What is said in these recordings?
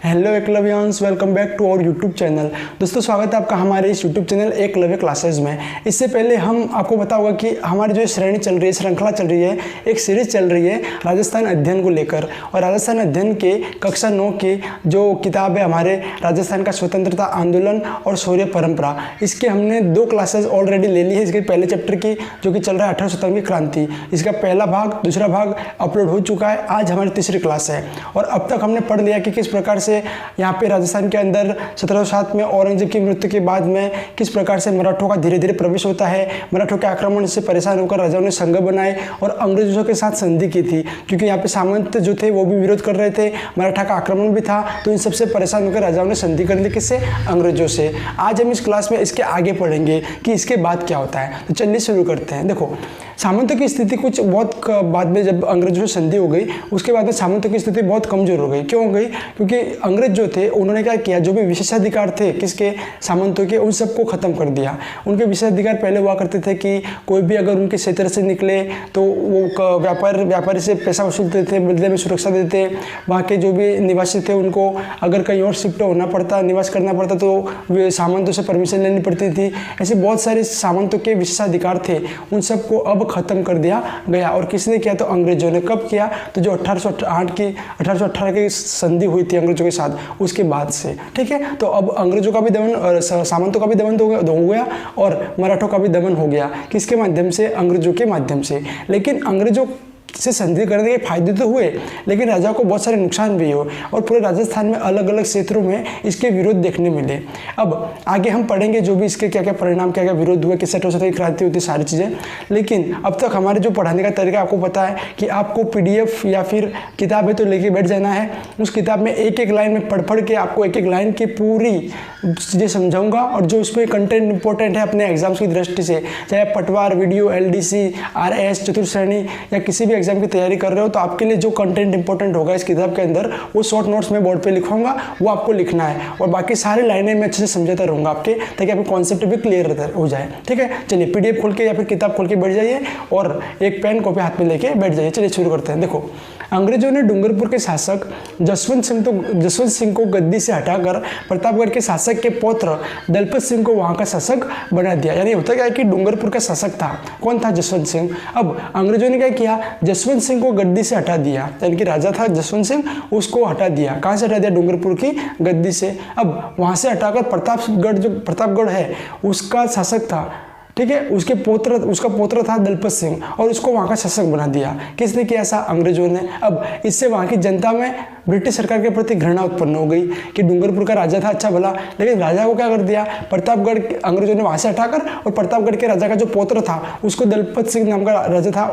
Hello Eklavyans, welcome back to our YouTube channel. दोस्तों स्वागत है आपका हमारे इस यूट्यूब चैनल एकलव्य क्लासेस में। इससे पहले हम आपको बता होगा कि हमारी जो श्रेणी चल रही है, श्रृंखला चल रही है, एक सीरीज चल रही है राजस्थान अध्ययन को लेकर। और राजस्थान अध्ययन के कक्षा 9 की जो किताब है हमारे राजस्थान का स्वतंत्रता आंदोलन और शौर्य परंपरा, इसके हमने 2 क्लासेस ऑलरेडी ले ली है। इसके पहले चैप्टर की जो कि चल रहा है 1857 की क्रांति, इसका पहला भाग, दूसरा भाग अपलोड हो चुका है। आज हमारी तीसरी क्लास है और अब तक हमने पढ़ लिया कि किस प्रकार से यहाँ पे राजस्थान के अंदर 1707 में औरंगजेब की मृत्यु के बाद में किस प्रकार से मराठों का धीरे धीरे प्रवेश होता है। मराठों के आक्रमण से परेशान होकर राजाओं ने संघ बनाए और अंग्रेजों के साथ संधि की थी, क्योंकि यहाँ पे सामंत जो थे वो भी विरोध कर रहे थे, मराठा का आक्रमण भी था, तो इन सबसे परेशान होकर राजाओं ने संधि कर ली। किससे? अंग्रेजों से। आज हम इस क्लास में इसके आगे पढ़ेंगे कि इसके बाद क्या होता है। तो चलिए शुरू करते हैं। देखो, सामंतों की स्थिति कुछ बहुत बाद में, जब अंग्रेजों से संधि हो गई उसके बाद में सामंतों की स्थिति बहुत कमजोर हो गई। क्यों हो गई? क्योंकि अंग्रेज जो थे उन्होंने क्या किया, जो भी विशेषाधिकार थे किसके, सामंतों के, उन सबको खत्म कर दिया। उनके विशेषाधिकार पहले हुआ करते थे कि कोई भी अगर उनके क्षेत्र से निकले तो वो व्यापारी से पैसा वसूलते थे, बदले में सुरक्षा देते। वहाँ के जो भी निवासी थे उनको अगर कहीं और शिफ्ट होना पड़ता, निवास करना पड़ता, तो सामंतों से परमिशन लेनी पड़ती थी। ऐसे बहुत सारे सामंतों के विशेषाधिकार थे, उन सबको अब खत्म कर दिया गया। और किसने किया? तो अंग्रेजों ने। कब किया? तो जो 1818 की संधि हुई थी अंग्रेजों के साथ, उसके बाद से। ठीक है, तो अब अंग्रेजों का भी दमन और सामंतों का भी दमन हो गया और मराठों का भी दमन हो गया। किसके माध्यम से? अंग्रेजों के माध्यम से। लेकिन अंग्रेजों से संधि करने के फायदे तो हुए, लेकिन राजा को बहुत सारे नुकसान भी हुए और पूरे राजस्थान में अलग अलग क्षेत्रों में इसके विरोध देखने मिले। अब आगे हम पढ़ेंगे जो भी इसके क्या क्या परिणाम, क्या क्या विरोध हुए, किस तरह की क्रांति होती, सारी चीज़ें। लेकिन अब तक हमारे जो पढ़ाने का तरीका आपको पता है कि आपको PDF या फिर किताब है तो लेके बैठ जाना है। उस किताब में एक एक लाइन में पढ़ के आपको एक एक लाइन की पूरी चीज़ें समझाऊंगा और जो उसमें कंटेंट इंपॉर्टेंट है अपने एग्जाम्स की दृष्टि से, चाहे पटवार, वीडियो, LDC, RS, चतुर्थ श्रेणी या किसी भी एग्जाम की तैयारी कर रहे हो, तो आपके लिए जो कंटेंट इंपॉर्टेंट होगा इस किताब के अंदर, वो शॉर्ट नोट्स में बोर्ड पे लिखूंगा, वो आपको लिखना है। और बाकी सारी लाइनें मैं अच्छे से समझाता रहूंगा आपके, ताकि आपको कॉन्सेप्ट भी क्लियर हो जाए। ठीक है, चलिए PDF खोल के या फिर किताब खोल के बैठ जाइए और एक पेन कॉपी हाथ में लेके बैठ जाइए। चलिए शुरू करते हैं। देखो, अंग्रेजों ने डूंगरपुर के शासक जसवंत सिंह को गद्दी से हटाकर प्रतापगढ़ के शासक के पौत्र दलपत सिंह को वहां का शासक बना दिया। यानी होता क्या है कि डूंगरपुर का शासक था, कौन था? जसवंत सिंह। अब अंग्रेजों ने क्या किया? जसवंत सिंह को गद्दी से हटा दिया। यानी कि राजा था जसवंत सिंह, उसको हटा दिया। कहां से हटा दिया? डूंगरपुर की गद्दी से। अब वहां से हटाकर प्रतापगढ़ है उसका शासक था, ठीक है, उसका पोत्र था दलपत सिंह और उसको वहां का शासक बना दिया। किसने किया ऐसा? अंग्रेजों ने। अब इससे वहां की जनता में ब्रिटिश सरकार के प्रति घृणा उत्पन्न हो गई कि डूंगरपुर का राजा था अच्छा भला, लेकिन राजा को क्या कर दिया? प्रतापगढ़ अंग्रेजों ने वहां से हटाकर और प्रतापगढ़ के राजा का जो पोत्र था, उसको दलपत सिंह नाम का राजा था,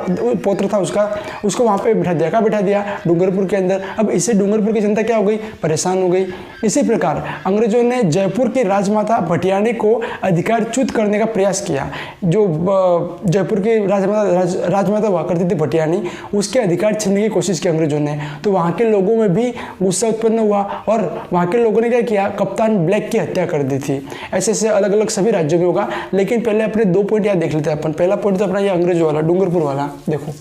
पोत्र था उसको वहां पे बिठा दिया। क्या बिठा दिया? डूंगरपुर के अंदर। अब इससे डूंगरपुर की जनता क्या हो गई? परेशान हो गई। इसी प्रकार अंग्रेजों ने जयपुर की राजमाता भटियानी को अधिकारच्युत करने का प्रयास किया। जो जयपुर की राजमाता हुआ करती थी भटियानी, उसके अधिकार छीनने की कोशिश की अंग्रेजों ने। तो वहां के लोगों में भी गुस्सा उत्पन्न हुआ और वहां के लोगों ने क्या किया? कप्तान ब्लैक की हत्या कर दी थी। ऐसे ऐसे अलग अलग सभी राज्यों में होगा, लेकिन पहले अपने 2 पॉइंट याद देख लेते हैं अपन। पहला पॉइंट तो अपना ये अंग्रेजों वाला, डूंगरपुर वाला। देखो,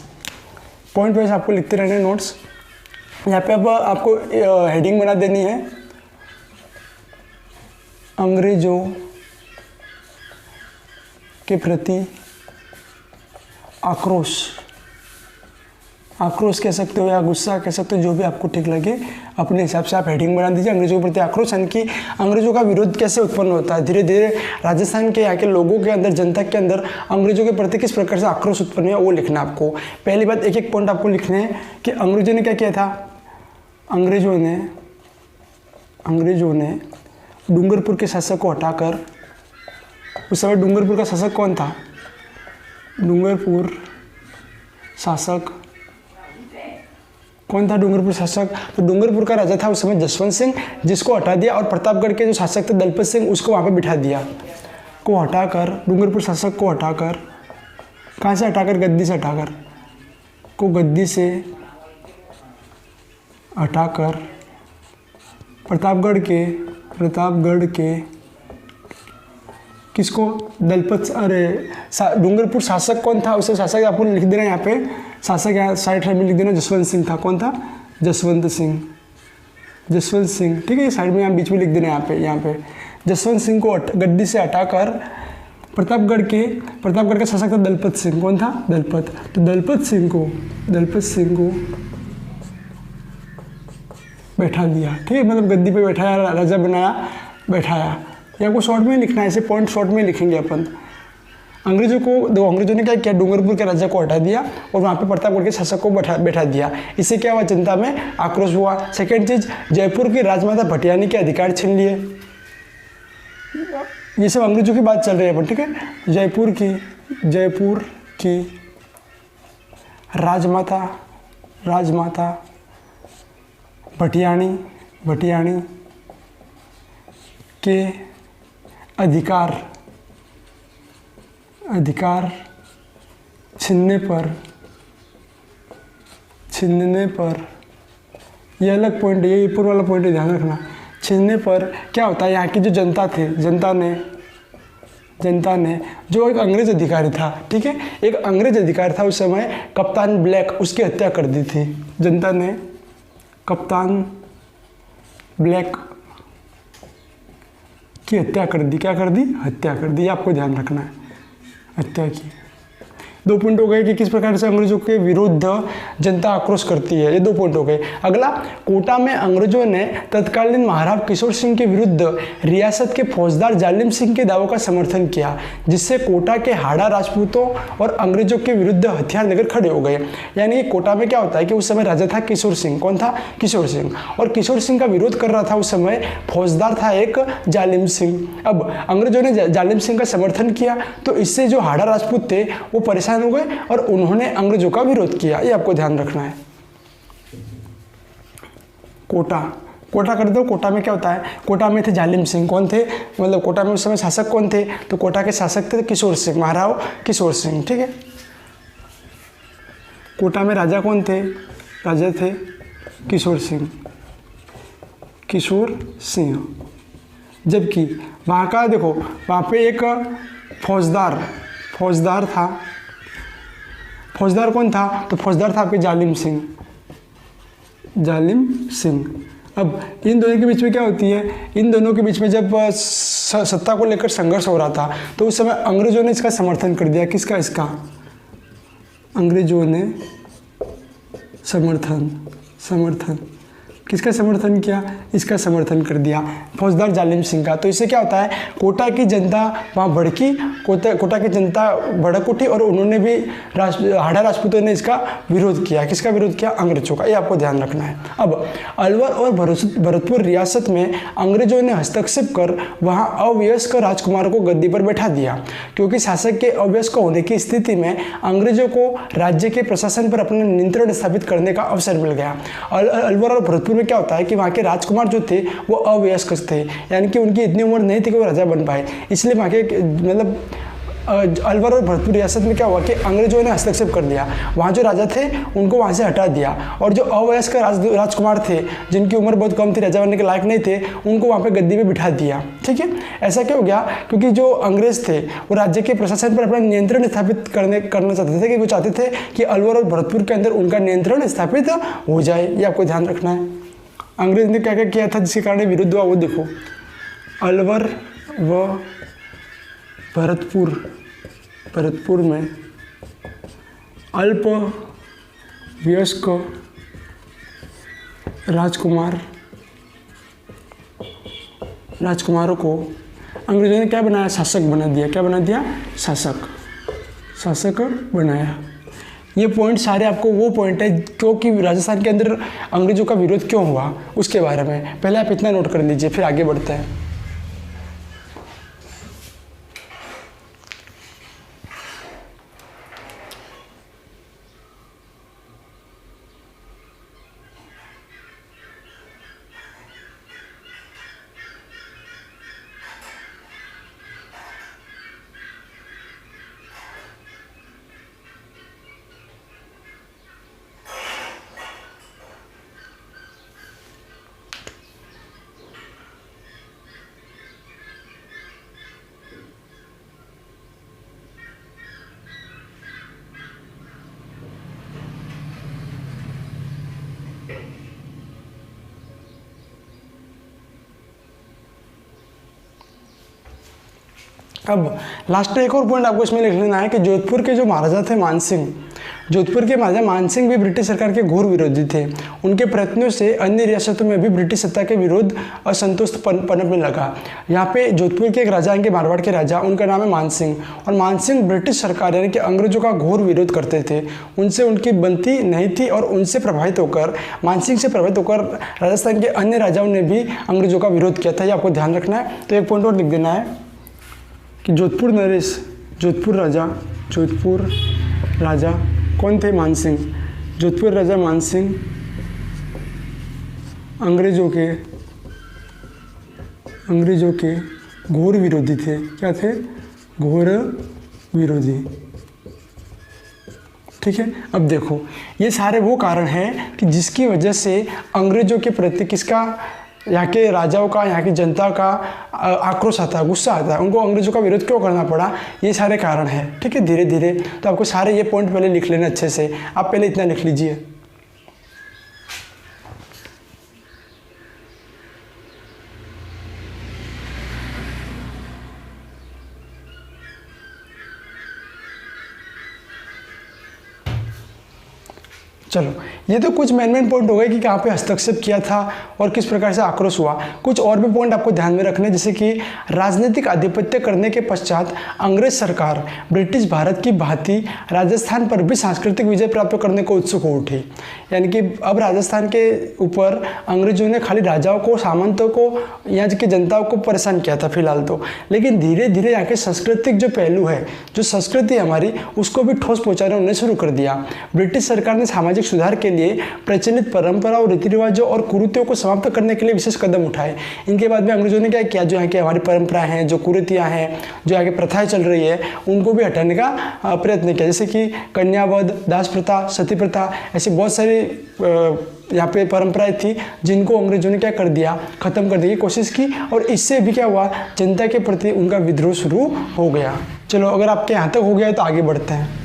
पॉइंट वाइज आपको लिखते रहने नोट्स। यहाँ पे अब आपको हेडिंग बना देनी है, अंग्रेजों के प्रति आक्रोश कह सकते हो या गुस्सा कह सकते हो, जो भी आपको ठीक लगे अपने हिसाब से आप हेडिंग बना दीजिए। अंग्रेजों के प्रति आक्रोश, यानी कि अंग्रेजों का विरोध कैसे उत्पन्न होता है, धीरे धीरे राजस्थान के यहाँ के लोगों के अंदर, जनता के अंदर अंग्रेजों के प्रति किस प्रकार से आक्रोश उत्पन्न हुआ, वो लिखना आपको। पहली बात, एक एक पॉइंट आपको लिखने हैं कि अंग्रेजों ने क्या किया था। अंग्रेजों ने डूंगरपुर के शासक को हटाकर, उस समय डूंगरपुर का शासक कौन था? डूंगरपुर शासक कौन था? डूंगरपुर शासक, तो डूंगरपुर का राजा था उस समय जसवंत सिंह, जिसको हटा दिया और प्रतापगढ़ के जो शासक थे दलपत सिंह, उसको वहां पे बिठा दिया। को हटाकर, डूंगरपुर शासक को हटाकर, कहाँ से हटाकर? गद्दी से हटाकर, को गद्दी से हटाकर प्रतापगढ़ के किसको? दलपत, डूंगरपुर शासक कौन था? उसे शासक आपको लिख देना यहाँ पे, शासक यहाँ साइड में लिख देना, जसवंत सिंह था। कौन था? जसवंत सिंह। जसवंत सिंह, ठीक है, ये साइड में यहाँ बीच में लिख देना यहाँ पे जसवंत सिंह को गद्दी से हटाकर प्रतापगढ़ का शासक था दलपत सिंह। कौन था? दलपत। तो दलपत सिंह को बैठा दिया, ठीक है, मतलब गद्दी पे बैठाया, राजा बनाया, बैठाया। या को शॉर्ट में लिखना है, ऐसे पॉइंट शॉर्ट में लिखेंगे अपन। अंग्रेजों ने क्या किया, डूंगरपुर के राजा को हटा दिया और वहाँ पे प्रतापगढ़ के शासक को बैठा दिया। इससे क्या हुआ, जनता में आक्रोश हुआ। सेकेंड चीज, जयपुर की राजमाता भटियानी के अधिकार छीन लिए। ये सब अंग्रेजों की बात चल रही है अपन, ठीक है। जयपुर की राजमाता भटियानी के अधिकार छीनने पर ये अलग पॉइंट है, ये ऊपर वाला पॉइंट है, ध्यान रखना। छीनने पर क्या होता है, यहाँ की जो जनता ने जो एक अंग्रेज अधिकारी था, ठीक है, एक अंग्रेज अधिकारी था उस समय, कप्तान ब्लैक, उसकी हत्या कर दी थी। जनता ने कप्तान ब्लैक की हत्या कर दी। क्या कर दी? हत्या कर दी। आपको ध्यान रखना है, हत्या की। 2 पॉइंट हो गए कि किस प्रकार से अंग्रेजों के विरुद्ध जनता आक्रोश करती है, ये 2 पॉइंट हो गए। अगला, कोटा में अंग्रेजों ने तत्कालीन महाराव किशोर सिंह के विरुद्ध रियासत के फौजदार जालिम सिंह के दावों का समर्थन किया, जिससे कोटा के हाड़ा राजपूतों और अंग्रेजों के विरुद्ध हथियार लेकर खड़े हो गए। यानी कि कोटा में क्या होता है कि उस समय राजा था किशोर सिंह। कौन था? किशोर सिंह। और किशोर सिंह का विरोध कर रहा था उस समय फौजदार था एक जालिम सिंह। अब अंग्रेजों ने जालिम सिंह का समर्थन किया, तो इससे जो हाड़ा राजपूत थे वो परेशान हो गए और उन्होंने अंग्रेजों का विरोध किया। ये आपको ध्यान रखना है। कोटा कर दो। कोटा में क्या होता है, कोटा में थे जालिम सिंह। कौन थे? मतलब कोटा में उस समय शासक कौन थे? तो कोटा के शासक थे किशोर सिंह, महाराव किशोर सिंह, ठीक है। कोटा में राजा कौन थे? राजा थे किशोर सिंह। जबकि वहाँ का देखो, वहाँ पे एक फौजदार था। फौजदार कौन था? तो फौजदार था आपके जालिम सिंह। अब इन दोनों के बीच में क्या होती है, इन दोनों के बीच में जब सत्ता को लेकर संघर्ष हो रहा था, तो उस समय अंग्रेजों ने इसका समर्थन कर दिया। किसका? इसका। अंग्रेजों ने समर्थन किसका समर्थन किया? इसका समर्थन कर दिया, फौजदार जालिम सिंह का। तो इससे क्या होता है, कोटा की जनता वहाँ भड़की, कोटा की जनता भड़क उठी और उन्होंने भी हाड़ा राजपूतों ने इसका विरोध किया। किसका विरोध किया? अंग्रेजों का। ये आपको ध्यान रखना है। अब अलवर और भरतपुर रियासत में अंग्रेजों ने हस्तक्षेप कर वहाँ अवयस्क राजकुमार को गद्दी पर बैठा दिया, क्योंकि शासक के अवयस्क होने की स्थिति में अंग्रेजों को राज्य के प्रशासन पर अपना नियंत्रण स्थापित करने का अवसर मिल गया। अलवर और भरतपुर में क्या होता है कि वहाँ के राजकुमार जो थे वो अवयस्क थे, यानी कि उनकी इतनी उम्र नहीं थी कि वो राजा बन पाए। इसलिए वहाँ के मतलब अलवर और भरतपुर रियासत में क्या हुआ कि अंग्रेजों ने हस्तक्षेप कर दिया। वहाँ जो राजा थे उनको वहाँ से हटा दिया और जो अवयस्क राजकुमार थे, जिनकी उम्र बहुत कम थी, राजा बनने के लायक नहीं थे, उनको वहाँ पे गद्दी पे बिठा दिया। ठीक है, ऐसा क्या हो गया? क्योंकि जो अंग्रेज थे वो राज्य के प्रशासन पर अपना नियंत्रण स्थापित करना चाहते थे, कि वो चाहते थे कि अलवर और भरतपुर के अंदर उनका नियंत्रण स्थापित हो जाए। ये आपको ध्यान रखना है। अंग्रेज ने क्या क्या किया था जिसके कारण विरुद्ध हुआ, वो देखो। अलवर व भरतपुर में अल्प वयस्क राजकुमारों को अंग्रेजों ने क्या बनाया? शासक बना दिया। क्या बना दिया? शासक बनाया। ये पॉइंट सारे आपको वो पॉइंट है क्योंकि राजस्थान के अंदर अंग्रेजों का विरोध क्यों हुआ उसके बारे में पहले आप इतना नोट कर लीजिए, फिर आगे बढ़ते हैं। अब लास्ट में एक और पॉइंट आपको इसमें लिख लेना है कि जोधपुर के जो महाराजा थे मानसिंह, जोधपुर के महाराजा मानसिंह भी ब्रिटिश सरकार के घोर विरोधी थे। उनके प्रयत्नों से अन्य रियासतों में भी ब्रिटिश सत्ता के विरोध असंतोष पनपने लगा। यहाँ पे जोधपुर के एक राजा हैं, मारवाड़ के राजा, उनका नाम है मानसिंह, और मानसिंह ब्रिटिश सरकार यानी कि अंग्रेजों का घोर विरोध करते थे। उनसे उनकी बनती नहीं थी और उनसे प्रभावित होकर, मानसिंह से प्रभावित होकर राजस्थान के अन्य राजाओं ने भी अंग्रेजों का विरोध किया था। ये आपको ध्यान रखना है। तो एक पॉइंट और लिख देना है कि जोधपुर नरेश, जोधपुर राजा कौन थे? मानसिंह। जोधपुर राजा मानसिंह अंग्रेजों के घोर विरोधी थे। क्या थे? घोर विरोधी। ठीक है। अब देखो, ये सारे वो कारण हैं कि जिसकी वजह से अंग्रेजों के प्रति किसका, यहाँ के राजाओं का, यहाँ की जनता का आक्रोश आता है, गुस्सा आता है। उनको अंग्रेजों का विरोध क्यों करना पड़ा, ये सारे कारण हैं। ठीक है, धीरे धीरे। तो आपको सारे ये पॉइंट पहले लिख लेना अच्छे से। आप पहले इतना लिख लीजिए। चलो, ये तो कुछ मेन पॉइंट हो गए कि कहाँ पे हस्तक्षेप किया था और किस प्रकार से आक्रोश हुआ। कुछ और भी पॉइंट आपको ध्यान में रखने, जैसे कि राजनीतिक आधिपत्य करने के पश्चात अंग्रेज सरकार ब्रिटिश भारत की भांति राजस्थान पर भी सांस्कृतिक विजय प्राप्त करने को उत्सुक हो उठी। यानी कि अब राजस्थान के ऊपर अंग्रेजों ने खाली राजाओं को, सामंतों को, यहाँ की जनताओं को परेशान किया था फिलहाल तो, लेकिन धीरे धीरे यहाँ के सांस्कृतिक जो पहलू है, जो संस्कृति हमारी, उसको भी ठोस पहुँचाना उन्होंने शुरू कर दिया। ब्रिटिश सरकार ने सामाजिक सुधार के लिए प्रचलित परंपराओं, रीति रिवाजों और कुरीतियों को समाप्त करने के लिए विशेष कदम उठाए। इनके बाद में अंग्रेजों ने क्या किया, जो यहाँ की हमारी परंपराएं हैं, जो कुरीतियाँ हैं, जो यहाँ की प्रथाएं चल रही है, उनको भी हटाने का प्रयत्न किया। जैसे कि कन्यावध, दास प्रथा, सती प्रथा, ऐसी बहुत सारी यहाँ पे परंपराएं थी जिनको अंग्रेजों ने क्या कर दिया, खत्म करने की कोशिश की। और इससे भी क्या हुआ, जनता के प्रति उनका विद्रोह शुरू हो गया। चलो, अगर आपके यहाँ तक हो गया है तो आगे बढ़ते हैं।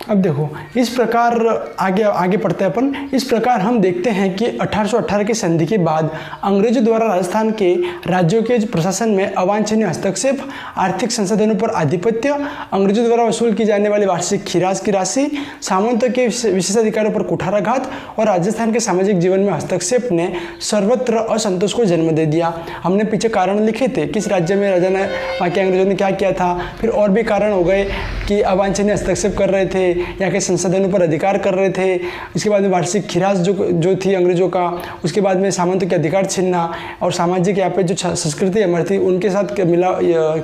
अब देखो, इस प्रकार आगे पढ़ते हैं अपन। इस प्रकार हम देखते हैं कि 1818 की संधि के बाद अंग्रेजों द्वारा राजस्थान के राज्यों के प्रशासन में अवांछनीय हस्तक्षेप, आर्थिक संसाधनों पर आधिपत्य, अंग्रेजों द्वारा वसूल की जाने वाली वार्षिक खीराज की राशि, सामंतों के विशेषाधिकारों पर कुठाराघात और राजस्थान के सामाजिक जीवन में हस्तक्षेप ने सर्वत्र असंतोष को जन्म दे दिया। हमने पीछे कारण लिखे थे, किस राज्य में राजा ने, वहाँ के अंग्रेजों ने क्या किया था। फिर और भी कारण हो गए कि अवांछनीय हस्तक्षेप कर रहे थे, यहाँ के संसाधनों पर अधिकार कर रहे थे। इसके बाद में वार्षिक खीराज जो थी अंग्रेजों का, उसके बाद में सामंतों के अधिकार छीनना और सामाजिक यहाँ पे जो संस्कृति हमारी थी उनके साथ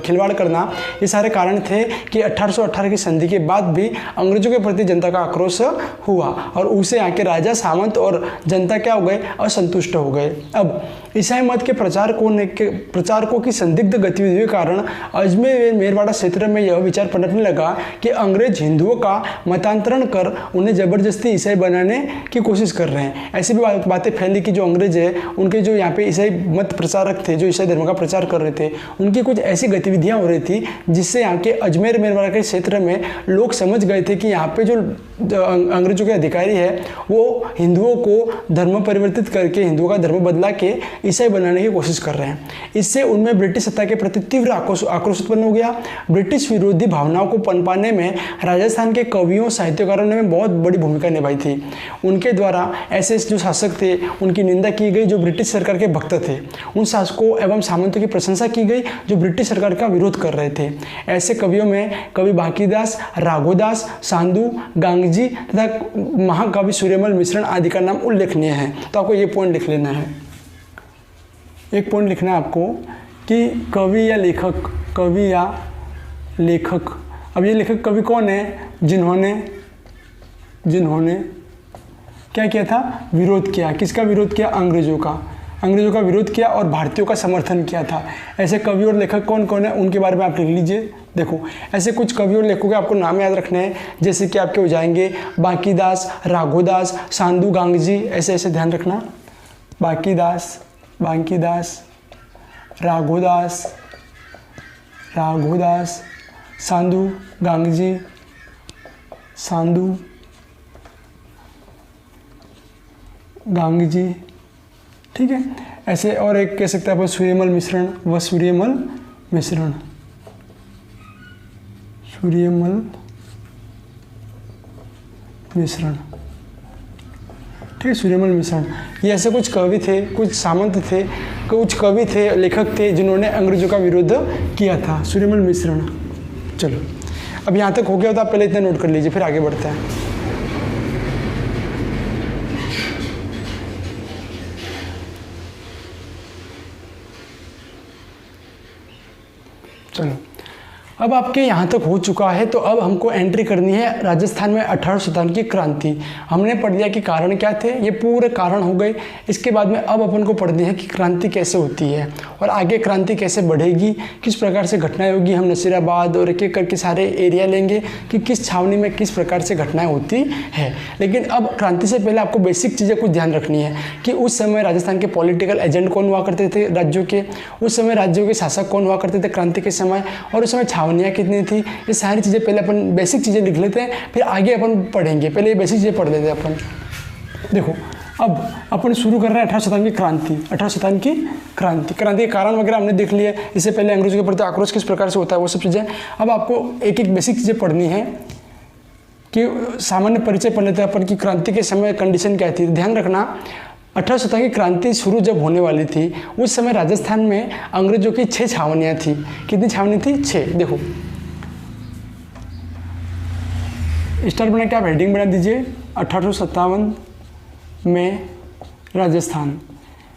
खिलवाड़ करना, ये सारे कारण थे कि 1818 की संधि के बाद भी अंग्रेजों के प्रति जनता का आक्रोश हुआ और उसे यहाँ के राजा, सामंत और जनता क्या हो गए, असंतुष्ट हो गए। अब ईसाई मत के प्रचारकों की संदिग्ध गतिविधियों के कारण अजमेर मेरवाड़ा क्षेत्र में यह विचार पनपने लगा कि अंग्रेज हिंदुओं का मतांतरण कर उन्हें जबरदस्ती ईसाई बनाने की कोशिश कर रहे हैं। ऐसी भी बातें फैली कि जो अंग्रेज है, उनके जो यहाँ पे ईसाई मत प्रचारक थे, जो ईसाई धर्म का प्रचार कर रहे थे, उनकी कुछ ऐसी गतिविधियां हो रही थी जिससे यहाँ के अजमेर मेरवाड़ा के क्षेत्र में लोग समझ गए थे कि यहाँ पे जो अंग्रेजों के अधिकारी है वो हिंदुओं को धर्म परिवर्तित करके, हिंदुओं का धर्म बदला के ईसाई बनाने की कोशिश कर रहे हैं। इससे उनमें ब्रिटिश सत्ता के प्रति तीव्र आक्रोश उत्पन्न हो गया। ब्रिटिश विरोधी भावनाओं को पनपाने में राजस्थान के कवियों, साहित्यकारों ने बहुत बड़ी भूमिका निभाई थी। उनके द्वारा ऐसे जो शासक थे उनकी निंदा की गई जो ब्रिटिश सरकार के भक्त थे। उन शासकों एवं सामंतों की प्रशंसा की गई जो ब्रिटिश सरकार का विरोध कर रहे थे। ऐसे कवियों में कवि बांकीदास, राघोदास, सांदू, गांगजी तथा महाकवि सूर्यमल मिश्रण आदि का नाम उल्लेखनीय है। तो आपको ये पॉइंट लिख लेना है। एक पॉइंट लिखना है आपको कि कवि या लेखक, अब ये लेखक कवि कौन है, जिन्होंने क्या किया था, विरोध किया। किसका विरोध किया, अंग्रेजों का विरोध किया और भारतीयों का समर्थन किया था। ऐसे कवि और लेखक कौन कौन है उनके बारे में आप लिख लीजिए। देखो, ऐसे कुछ कवि और लेखकों के आपको नाम याद रखने हैं, जैसे कि आपके हो जाएंगे बांकीदास, राघोदास, सांदू, गांगजी, ऐसे ध्यान रखना। बांकीदास, राघोदास, सांदू, गांगजी, ठीक है। ऐसे और एक कह सकते हैं अपन सूर्यमल मिश्रण व सूर्यमल मिश्रण, सूर्यमल मिश्रण, ठीक है, सूर्यमल मिश्रण। ये ऐसे कुछ कवि थे, कुछ सामंत थे, कुछ कवि थे, लेखक थे जिन्होंने अंग्रेजों का विरोध किया था, सूर्यमल मिश्रण। चलो अब यहाँ तक हो गया तो आप पहले इतना नोट कर लीजिए, फिर आगे बढ़ते हैं। चलो अब आपके यहाँ तक हो चुका है, तो अब हमको एंट्री करनी है राजस्थान में 18 शताब्दी की क्रांति। हमने पढ़ लिया कि कारण क्या थे, ये पूरे कारण हो गए। इसके बाद में अब अपन को पढ़नी है कि क्रांति कैसे होती है और आगे क्रांति कैसे बढ़ेगी, किस प्रकार से घटनाएं होगी। हम नसीराबाद और एक एक करके सारे एरिया लेंगे कि किस छावनी में किस प्रकार से घटनाएं होती है। लेकिन अब क्रांति से पहले आपको बेसिक चीज़ें कुछ ध्यान रखनी है कि उस समय राजस्थान के पॉलिटिकल एजेंट कौन हुआ करते थे राज्यों के, उस समय राज्यों के शासक कौन हुआ करते थे क्रांति के समय, और उस समय छावनियाँ कितनी थी। ये सारी चीज़ें पहले अपन बेसिक चीज़ें लिख लेते हैं, फिर आगे अपन पढ़ेंगे। पहले ये बेसिक चीज़ें पढ़ लेते हैं अपन। देखो अब अपन शुरू कर रहे हैं 18 शताब्दी की क्रांति। 18 शताब्दी की क्रांति के कारण वगैरह हमने देख लिया। इससे पहले अंग्रेजों के प्रति आक्रोश किस प्रकार से होता है, वो सब चीज़ें। अब आपको एक एक बेसिक चीज़ें पढ़नी है कि सामान्य परिचय पढ़ लेते हैं अपन की क्रांति के समय कंडीशन क्या थी। ध्यान रखना 18 शताब्दी की क्रांति शुरू जब होने वाली थी उस समय राजस्थान में अंग्रेजों की 6 छावनियाँ थी। कितनी छावनी थी? 6। देखो स्टार बना के आप हेडिंग बना दीजिए 1857 में राजस्थान,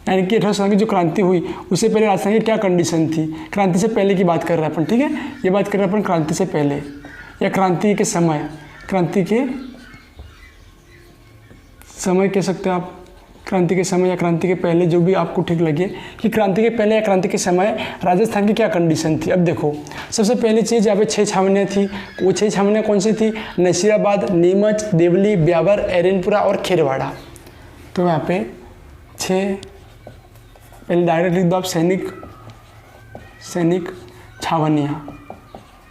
यानी कि 18 शताब्दी की जो क्रांति हुई उससे पहले राजस्थान की क्या कंडीशन थी। क्रांति से पहले की बात कर रहे हैं अपन, ठीक है, ये बात कर रहे हैं अपन क्रांति से पहले या क्रांति के समय। क्रांति के समय कह सकते हो आप, क्रांति के समय या क्रांति के पहले, जो भी आपको ठीक लगे कि क्रांति के पहले या क्रांति के समय राजस्थान की क्या कंडीशन थी। अब देखो सबसे पहली चीज़ यहाँ पे 6 छावनियाँ थी। वो 6 छावनियाँ कौन सी थी? नसीराबाद, नीमच, देवली, ब्यावर, एरनपुरा और खेरवाड़ा। तो यहाँ पे 6, पहले डायरेक्ट लिख दो आप सैनिक छावनियाँ,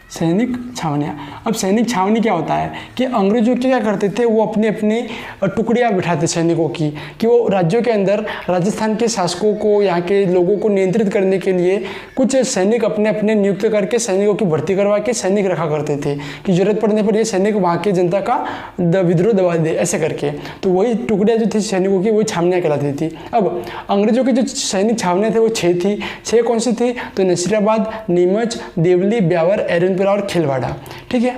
सैनिक छावनियाँ। अब सैनिक छावनी क्या होता है कि अंग्रेजों के क्या करते थे, वो अपने अपने टुकड़ियाँ बिठाते सैनिकों की, कि वो राज्यों के अंदर राजस्थान के शासकों को, यहाँ के लोगों को नियंत्रित करने के लिए कुछ सैनिक अपने अपने नियुक्त करके सैनिकों की भर्ती करवा के सैनिक रखा करते थे कि जरूरत पड़ने पर ये सैनिक वहाँ की जनता का विद्रोह दबा दे, ऐसे करके। तो वही टुकड़ियाँ जो थी सैनिकों की, वही छावनियाँ कहलाती थी। अब अंग्रेजों की जो सैनिक छावनियाँ थे वो 6 थी। 6 कौन सी थी? तो नसीराबाद, नीमच, देवली, ब्यावर, एरनपुरा और खेलवाड़ा, ठीक है।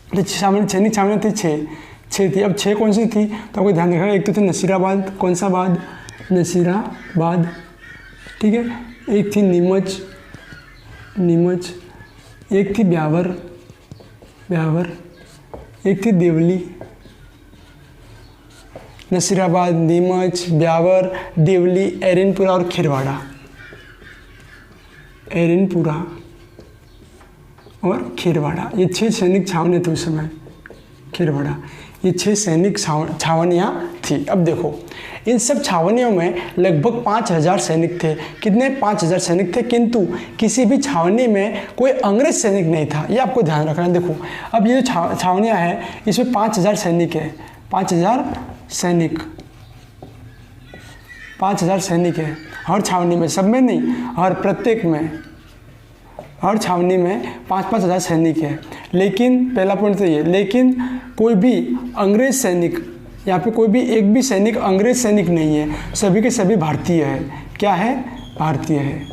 तो सैनिक छावनियाँ थी 6 थी। अब 6 कौन सी थी तो आपको ध्यान रखना। एक तो थी नसीराबाद, कौन सा बाद? नसीराबाद, ठीक है। एक थी नीमच, एक थी ब्यावर, एक थी देवली। नसीराबाद, नीमच, ब्यावर, देवली, एरनपुरा और खेरवाड़ा, एरनपुरा और खेरवाड़ा, ये 6 सैनिक छावनियाँ थी उस समय। खेरवाड़ा, ये 6 सैनिक छावनियाँ थी। अब देखो इन सब छावनियों में लगभग 5000 सैनिक थे। कितने? 5000 सैनिक थे, किंतु किसी भी छावनी में कोई अंग्रेज सैनिक नहीं था, ये आपको ध्यान रखना है। देखो अब ये जो छावनियाँ हैं इसमें 5000 सैनिक है, 5000 सैनिक, 5000 सैनिक है हर छावनी में, सब में नहीं, हर प्रत्येक में, हर छावनी में 5-5 हज़ार सैनिक है। लेकिन पहला पॉइंट तो ये, लेकिन कोई भी अंग्रेज सैनिक, यहाँ पे कोई भी एक भी सैनिक अंग्रेज सैनिक नहीं है, सभी के सभी भारतीय है। क्या है? भारतीय है,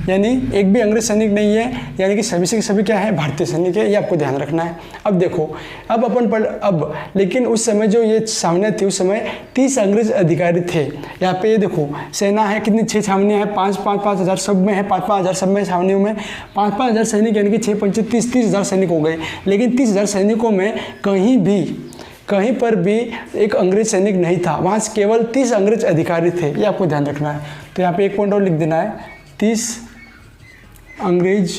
यानी एक भी अंग्रेज सैनिक नहीं है, यानी कि सभी से सभी क्या है? भारतीय सैनिक है। ये आपको ध्यान रखना है। अब देखो अब अपन लेकिन उस समय जो ये छावनियाँ थी उस समय 30 अंग्रेज अधिकारी थे। यहाँ पे ये देखो सेना है कितनी? 6 छावनियाँ हैं, 5-5 हज़ार सब में है, 5-5 हज़ार सब में छावनियों में 5-5 हज़ार सैनिक, यानी कि 6-5 30 हज़ार सैनिक हो गए। लेकिन 30 हज़ार सैनिकों में कहीं पर भी एक अंग्रेज सैनिक नहीं था, वहाँ से केवल 30 अंग्रेज अधिकारी थे। ये आपको ध्यान रखना है। तो यहाँ पे एक पॉइंट और लिख देना है, 30 अंग्रेज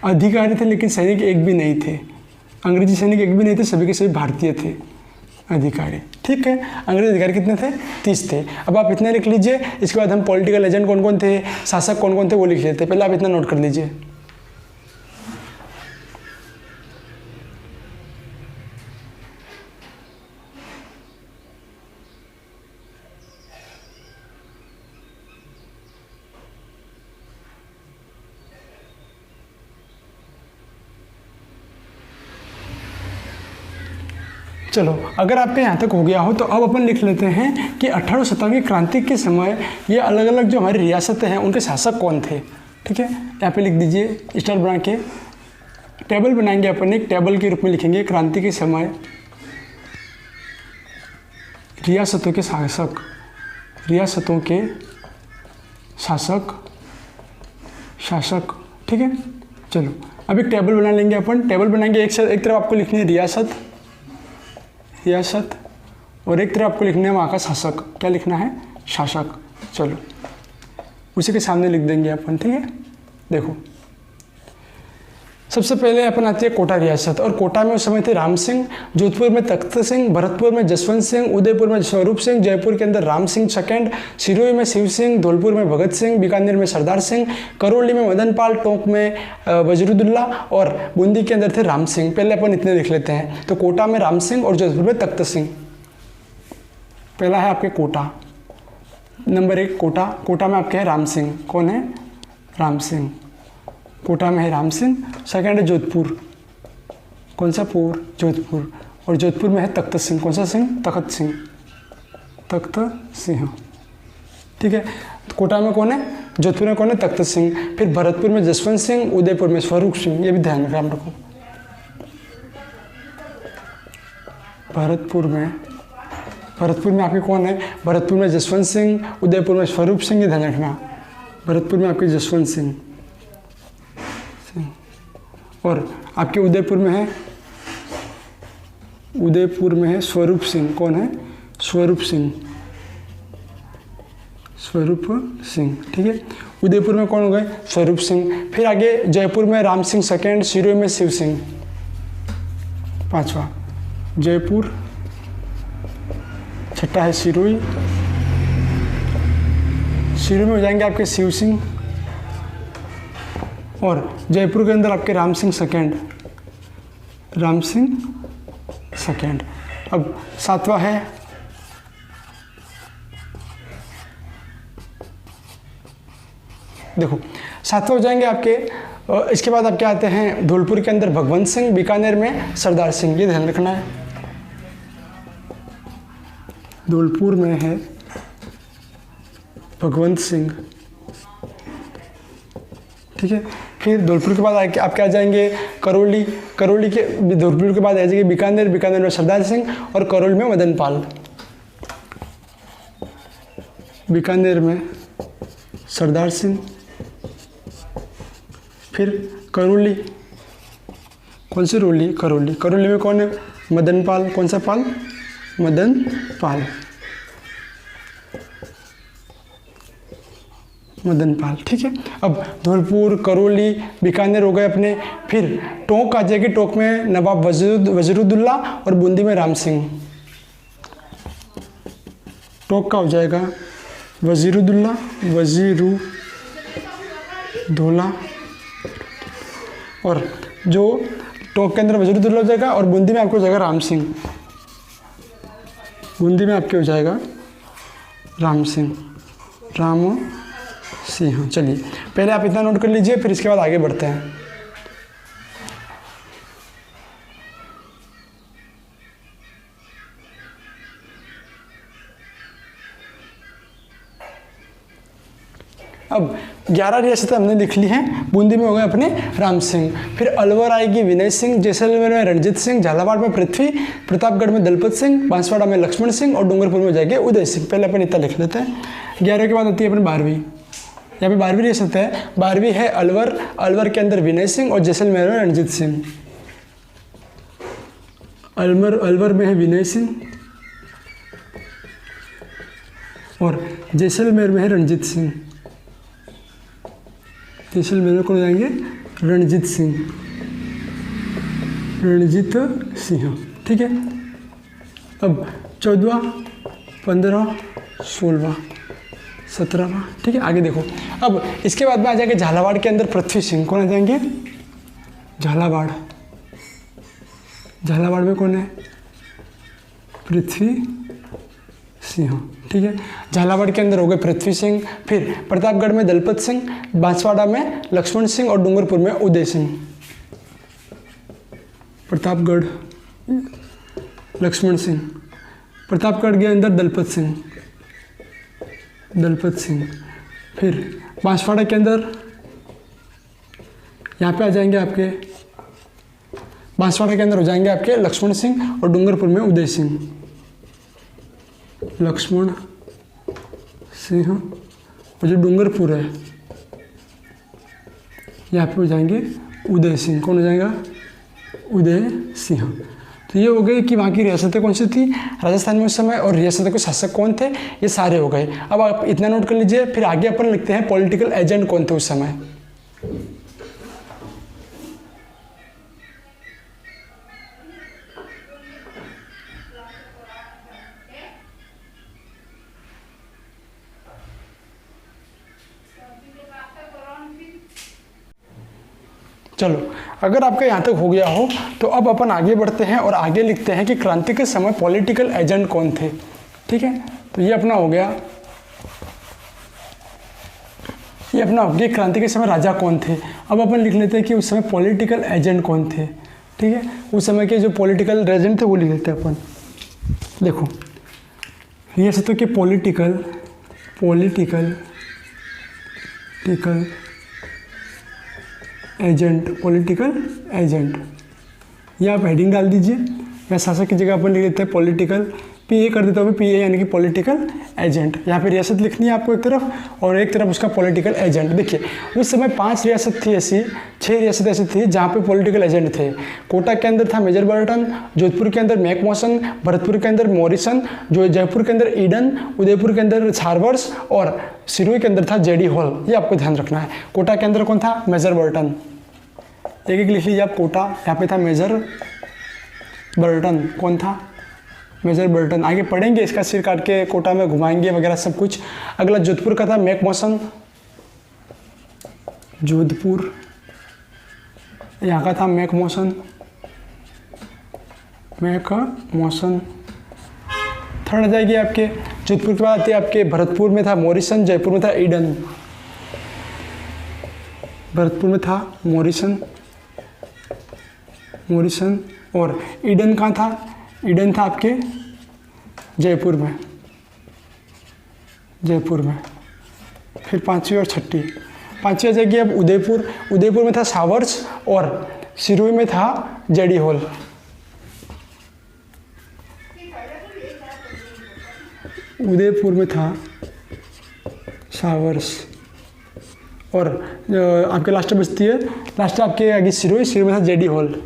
अधिकारी थे, लेकिन सैनिक एक भी नहीं थे, अंग्रेजी सैनिक एक भी नहीं थे, सभी के सभी भारतीय थे अधिकारी। ठीक है, अंग्रेज अधिकारी कितने थे? 30 थे। अब आप इतना लिख लीजिए, इसके बाद हम पॉलिटिकल एजेंट कौन कौन थे, शासक कौन कौन थे वो लिख लेते। पहले आप इतना नोट कर लीजिए। चलो, अगर आपके यहाँ तक हो गया हो तो अब अपन लिख लेते हैं कि 18वीं शताब्दी की क्रांति के समय ये अलग अलग जो हमारी रियासतें हैं उनके शासक कौन थे। ठीक है, यहाँ पे लिख दीजिए स्टार बना के। टेबल बनाएंगे अपन, एक टेबल के रूप में लिखेंगे क्रांति के समय रियासतों के शासक, रियासतों के शासक। ठीक है, चलो अब एक टेबल बना लेंगे अपन। टेबल बनाएंगे, एक तरफ आपको लिखनी है रियासत और एक तरफ आपको लिखना है वहाँ का शासक। क्या लिखना है? शासक। चलो उसी के सामने लिख देंगे अपन। ठीक है, देखो सबसे पहले अपन आती है कोटा रियासत, और कोटा में उस समय थे राम सिंह, जोधपुर में तख्त सिंह, भरतपुर में जसवंत सिंह, उदयपुर में स्वरूप सिंह, जयपुर के अंदर राम सिंह सेकंड, सिरोही में शिव सिंह, धौलपुर में भगत सिंह, बीकानेर में सरदार सिंह, करौली में मदन पाल, टोंक में वजरुद्दौला और बूंदी के अंदर थे राम सिंह। पहले अपन इतने लिख लेते हैं। तो कोटा में राम सिंह और जोधपुर में तख्त सिंह। पहला है आपके कोटा, नंबर 1 कोटा। कोटा में आपके है राम सिंह। कौन है? राम सिंह। कोटा में है राम सिंह। सेकंड है जोधपुर। कौन सा? पुर, जोधपुर। और जोधपुर में है तख्त सिंह। कौन सा सिंह? तख्त सिंह, तख्त सिंह। ठीक है, कोटा में कौन है? जोधपुर में कौन है? तख्त सिंह। फिर भरतपुर में जसवंत सिंह, उदयपुर में स्वरूप सिंह। ये भी ध्यान रखना आप लोगों को। भरतपुर में आपके कौन है? भरतपुर में जसवंत सिंह, उदयपुर में स्वरूप सिंह। ये ध्यान रखना। भरतपुर में आपके जसवंत सिंह और आपके उदयपुर में है स्वरूप सिंह। कौन है? स्वरूप सिंह। ठीक है, उदयपुर में कौन हो गए? स्वरूप सिंह। फिर आगे जयपुर में राम सिंह सेकंड, सिरोही में शिव सिंह। 5वां जयपुर, छठा है सिरोही। सिरोही में हो जाएंगे आपके शिव सिंह और जयपुर के अंदर आपके राम सिंह सेकंड। अब 7वां है देखो 7वां हो जाएंगे आपके। इसके बाद आपके आते हैं धौलपुर के अंदर भगवंत सिंह, बीकानेर में सरदार सिंह। ये ध्यान रखना है। धौलपुर में है भगवंत सिंह। ठीक है, फिर धौलपुर के बाद आपके आ जाएंगे करौली के। धौलपुर के बाद आ जाएंगे बीकानेर में सरदार सिंह और करौली में मदन पाल। बीकानेर में सरदार सिंह। फिर करौली, कौन सी रोली? करौली में कौन है? मदन पाल। कौन सा पाल? मदन पाल। ठीक है, अब धौलपुर, करौली, बीकानेर हो गए अपने। फिर टोंक आ जाएगी। टोंक में नवाब वजरुद्दौला और बूंदी में राम सिंह। टोंक का हो जाएगा वजीरुद्दौला और जो टोंक के अंदर वजरुद्दौला हो जाएगा और बूंदी में आपको हो जाएगा राम सिंह। बूंदी में आपके हो जाएगा राम सिंह। चलिए पहले आप इतना नोट कर लीजिए, फिर इसके बाद आगे बढ़ते हैं। अब 11 रियासतें हमने लिख ली हैं। बूंदी में हो गए अपने राम सिंह। फिर अलवर आएगी विनय सिंह, जैसलमेर में रणजीत सिंह, झालावाड़ में पृथ्वी, प्रतापगढ़ में दलपत सिंह, बांसवाड़ा में लक्ष्मण सिंह और डूंगरपुर में जाएंगे उदय सिंह। पहले अपन इतना लिख लेते हैं। 11 के बाद आती है अपनी 12वीं। यहाँ पे 12वीं रियासत है। 12वीं है अलवर के अंदर विनय सिंह और जैसलमेर में रणजीत सिंह। अलवर में है विनय सिंह और जैसलमेर में है रणजीत सिंह। जैसलमेर में कौन जाएंगे? रणजीत सिंह। ठीक है, अब 14वां, 15वां, 16वां, 17वां। ठीक है, आगे देखो। अब इसके बाद में आ जाएंगे झालावाड़ के अंदर पृथ्वी सिंह। कौन आ जाएंगे? झालावाड़ में कौन है? पृथ्वी सिंह। ठीक है, झालावाड़ के अंदर हो गए पृथ्वी सिंह। फिर प्रतापगढ़ में दलपत सिंह, बांसवाड़ा में लक्ष्मण सिंह और डूंगरपुर में उदय सिंह। प्रतापगढ़ लक्ष्मण सिंह। प्रतापगढ़ के अंदर दलपत सिंह, दलपत सिंह। फिर बांसवाड़ा के अंदर यहाँ पे आ जाएंगे आपके, बांसवाड़ा के अंदर हो जाएंगे आपके लक्ष्मण सिंह, और डूंगरपुर में उदय सिंह, लक्ष्मण सिंह। और जो डूंगरपुर है यहाँ पे हो जाएंगे उदय सिंह। कौन हो जाएगा? उदय सिंह। तो ये हो गए कि वहाँ की रियासतें कौन सी थी राजस्थान में उस समय, और रियासतों के शासक कौन थे, ये सारे हो गए। अब आप इतना नोट कर लीजिए। फिर आगे अपन लिखते हैं पॉलिटिकल एजेंट कौन थे उस समय। चलो, अगर आपका यहाँ तक हो गया हो तो अब अपन आगे बढ़ते हैं और आगे लिखते हैं कि क्रांति के समय पॉलिटिकल एजेंट कौन थे। ठीक है, तो ये अपना हो गया, ये अपना हो गया क्रांति के समय राजा कौन थे। अब अपन लिख लेते हैं कि उस समय पॉलिटिकल एजेंट कौन थे। ठीक है, उस समय के जो पॉलिटिकल एजेंट थे वो लिख लेते हैं अपन। देखो, ये सब तो कि पॉलिटिकल एजेंट, पॉलिटिकल एजेंट, ये आप हेडिंग डाल दीजिए, या शासक की जगह अपन लिख लेते हैं पॉलिटिकल, पीए कर देता हूँ, पीए यानी कि पॉलिटिकल एजेंट। यहाँ पे रियासत लिखनी है आपको एक तरफ, और एक तरफ उसका पॉलिटिकल एजेंट। देखिए, उस समय 5 रियासत थी ऐसी, 6 रियासत ऐसी थी जहाँ पे पॉलिटिकल एजेंट थे। कोटा के अंदर था मेजर बर्टन, जोधपुर के अंदर मैकमोसन, भरतपुर के अंदर मॉरिसन, जो जयपुर के अंदर ईडन, उदयपुर के अंदर छारवर्स, और सिरोही के अंदर था जेडी हॉल। ये आपको ध्यान रखना है। कोटा के अंदर कौन था? Major Burton. एक एक लिख लीजिए आप। कोटा, यहाँ पे था मेजर बर्टन। कौन था? Major Burton. आगे पढ़ेंगे, इसका सिर काट के कोटा में घुमाएंगे वगैरह सब कुछ। अगला जोधपुर का था मैकमोसन, जोधपुर, यहाँ का था मैकमोसन। थर्ड आ जाएगी आपके जोधपुर के बाद आती है आपके भरतपुर में था मॉरिसन, जयपुर में था ईडन। भरतपुर में था मॉरिसन, और ईडन कहाँ था? ईडन था आपके जयपुर में। फिर पांचवी और छठी। पांचवी आ जाएगी अब उदयपुर। उदयपुर में था सावर्स, और सिरोही में था जेडी हॉल। उदयपुर में था सावर्स, और आपके लास्ट बचती है, लास्ट आपके आगे सिरोही में था जेडी हॉल।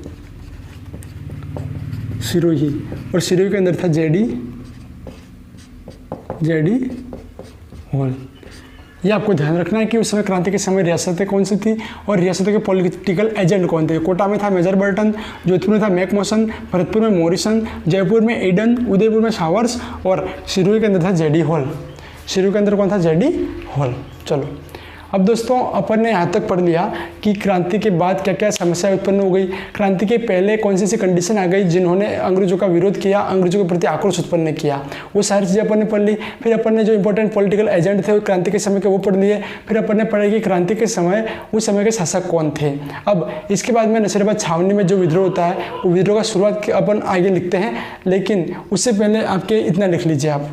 सिरोही, और सिरोही के अंदर था जेडी हॉल। ये आपको ध्यान रखना है कि उस समय क्रांति के समय रियासतें कौन सी थी और रियासतों के पॉलिटिकल एजेंट कौन थे। कोटा में था मेजर बर्टन, जोधपुर में था मैकमोसन, भरतपुर में मॉरिसन, जयपुर में ईडन, उदयपुर में सावर्स, और सिरोही के अंदर था जेडी हॉल। सिरोही के अंदर कौन था? JD hall. चलो, अब दोस्तों अपन ने यहाँ तक पढ़ लिया कि क्रांति के बाद क्या क्या समस्याएं उत्पन्न हो गई, क्रांति के पहले कौन सी कंडीशन आ गई जिन्होंने अंग्रेजों का विरोध किया, अंग्रेजों के प्रति आक्रोश उत्पन्न किया, वो सारी चीज़ें अपन ने पढ़ ली। फिर अपन ने जो इंपॉर्टेंट पॉलिटिकल एजेंट थे क्रांति के समय के वो पढ़ लिए। फिर अपन ने पढ़ा कि क्रांति के समय उस समय के शासक कौन थे। अब इसके बाद में नसीराबाद छावनी में जो विद्रोह होता है वो विद्रोह का शुरुआत अपन आगे लिखते हैं, लेकिन उससे पहले आपके इतना लिख लीजिए आप।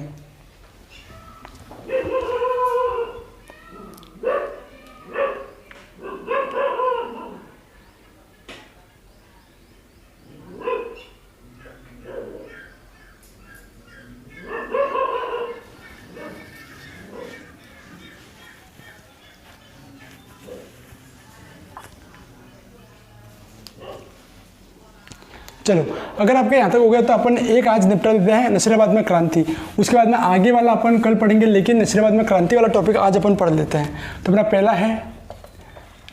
चलो, अगर आपके यहाँ तक हो गया तो अपन एक आज निपटा देते हैं नसीराबाद में क्रांति। उसके बाद में आगे वाला अपन कल पढ़ेंगे, लेकिन नसीराबाद में क्रांति वाला टॉपिक आज अपन पढ़ लेते हैं। तो अपना पहला है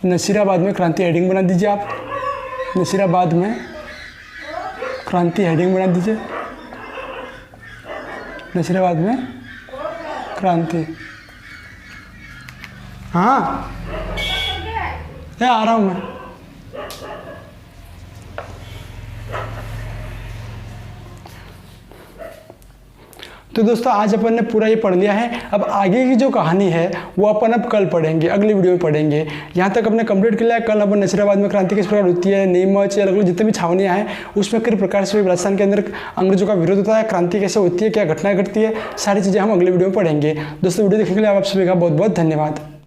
नसीराबाद में क्रांति, हेडिंग बना दीजिए आप। नसीराबाद में क्रांति, हेडिंग बना दीजिए। नसीराबाद में क्रांति। हाँ, आ रहा हूँ मैं। तो दोस्तों आज अपन ने पूरा ये पढ़ लिया है। अब आगे की जो कहानी है वो अपन अब कल पढ़ेंगे, अगली वीडियो में पढ़ेंगे। यहाँ तक अपने कंप्लीट कर लिया है। कल अपन नसीराबाद में क्रांति किस प्रकार होती है, नीमच, अलग अलग जितने भी छावनियाँ हैं उसमें किस प्रकार से राजस्थान के अंदर अंग्रेजों का विरोध होता है, क्रांति कैसे होती है, क्या घटनाएं घटती है, सारी चीज़ें हम अगली वीडियो में पढ़ेंगे। दोस्तों वीडियो देखने के लिए आप सभी का बहुत बहुत धन्यवाद।